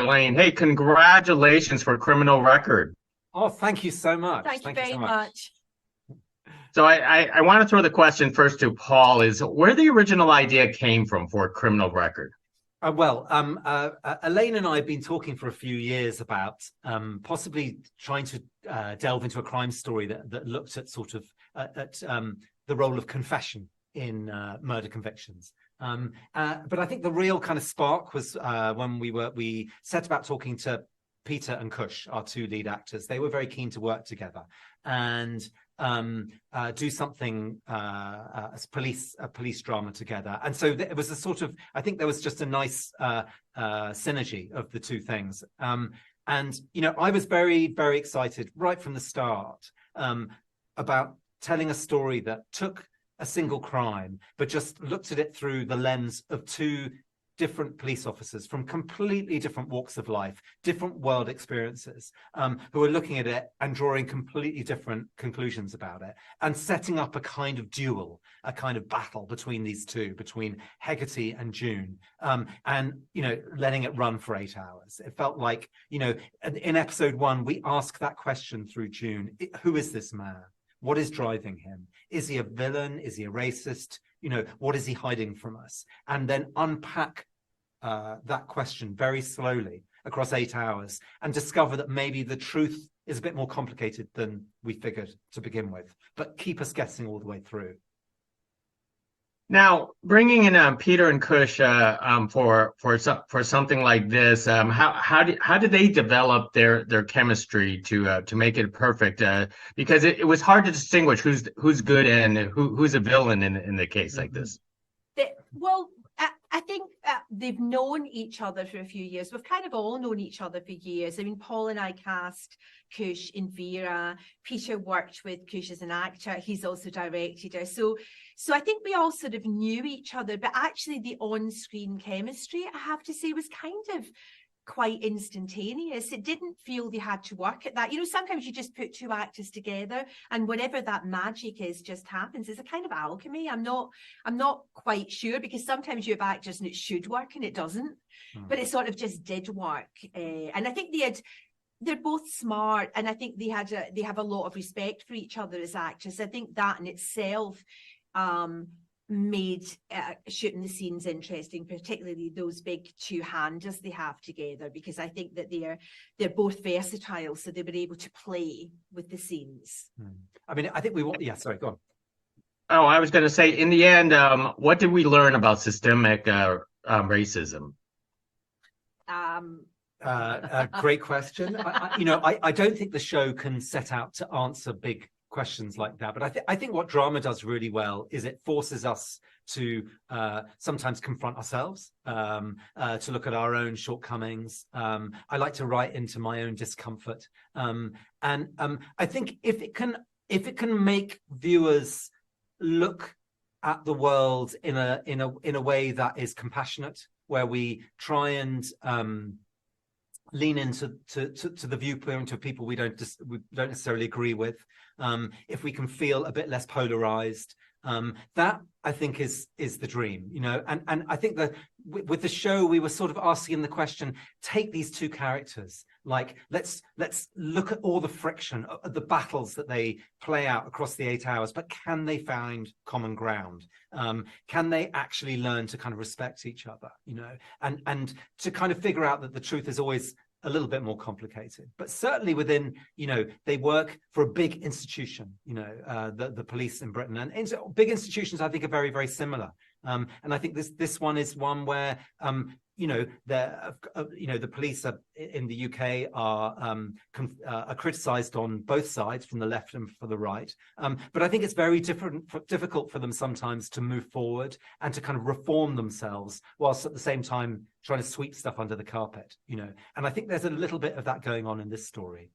Elaine. Hey, congratulations for Criminal Record. Oh, thank you so much. Thank you very much. So I want to throw the question first to Paul, is where the original idea came from for Criminal Record? Elaine and I have been talking for a few years about possibly trying to delve into a crime story that looked at sort of the role of confession in murder convictions. But I think the real kind of spark was when we set about talking to Peter and Cush, our two lead actors. They were very keen to work together and do something as a police drama together. And so it was a sort of, I think there was just a nice synergy of the two things. And, you know, I was very, very excited right from the start about telling a story that took a single crime, but just looked at it through the lens of two different police officers from completely different walks of life, different world experiences, who are looking at it and drawing completely different conclusions about it, and setting up a kind of duel, a kind of battle between these two, between Hegarty and June, and, you know, letting it run for 8 hours. It felt like, you know, in episode 1, we asked that question through June. Who is this man? What is driving him? Is he a villain? Is he a racist? You know, what is he hiding from us? And then unpack that question very slowly across 8 hours and discover that maybe the truth is a bit more complicated than we figured to begin with, but keep us guessing all the way through. Now, bringing in Peter and Cush for something like this, how did they develop their chemistry to make it perfect? Because it was hard to distinguish who's good and who's a villain in the case like this. Well, I think they've known each other for a few years. We've kind of all known each other for years. I mean, Paul and I cast Cush in Vera. Peter worked with Cush as an actor. He's also directed her. So I think we all sort of knew each other, but actually the on-screen chemistry, I have to say, was kind of quite instantaneous. It didn't feel they had to work at that. You know, sometimes you just put two actors together and whatever that magic is just happens. It's a kind of alchemy. I'm not quite sure, because sometimes you have actors and it should work and it doesn't, but it sort of just did work. And I think they're both smart, and I think they have a lot of respect for each other as actors. I think that in itself made shooting the scenes interesting, particularly those big two-handers they have together, because I think that they're both versatile, so they were able to play with the scenes. I mean, I think we want, yeah, sorry, go on. Oh, I was going to say, in the end, what did we learn about systemic racism? Great question. I don't think the show can set out to answer big questions like that, but I think what drama does really well is it forces us to sometimes confront ourselves, to look at our own shortcomings. I like to write into my own discomfort, and I think if it can make viewers look at the world in a way that is compassionate, where we try and lean into the viewpoint of people we don't necessarily agree with, if we can feel a bit less polarized, that I think is the dream, you know. And I think that with the show we were sort of asking the question: take these two characters, like let's look at all the friction, the battles that they play out across the 8 hours, but can they find common ground? Can they actually learn to kind of respect each other, you know, and to kind of figure out that the truth is always a little bit more complicated, but certainly within, you know, they work for a big institution, you know, the police in Britain, and big institutions I think are very, very similar. And I think this one is one where, you know, the police in the UK are criticised on both sides, from the left and for the right. But I think it's very difficult for them sometimes to move forward and to kind of reform themselves, whilst at the same time trying to sweep stuff under the carpet, you know. And I think there's a little bit of that going on in this story.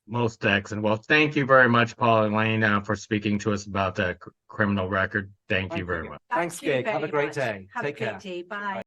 Most excellent. Well, thank you very much, Paul and Elaine, for speaking to us about the Criminal Record. Thank you very much. Thanks, Gig. Have a great much. day. Have Take a care. great day. Bye.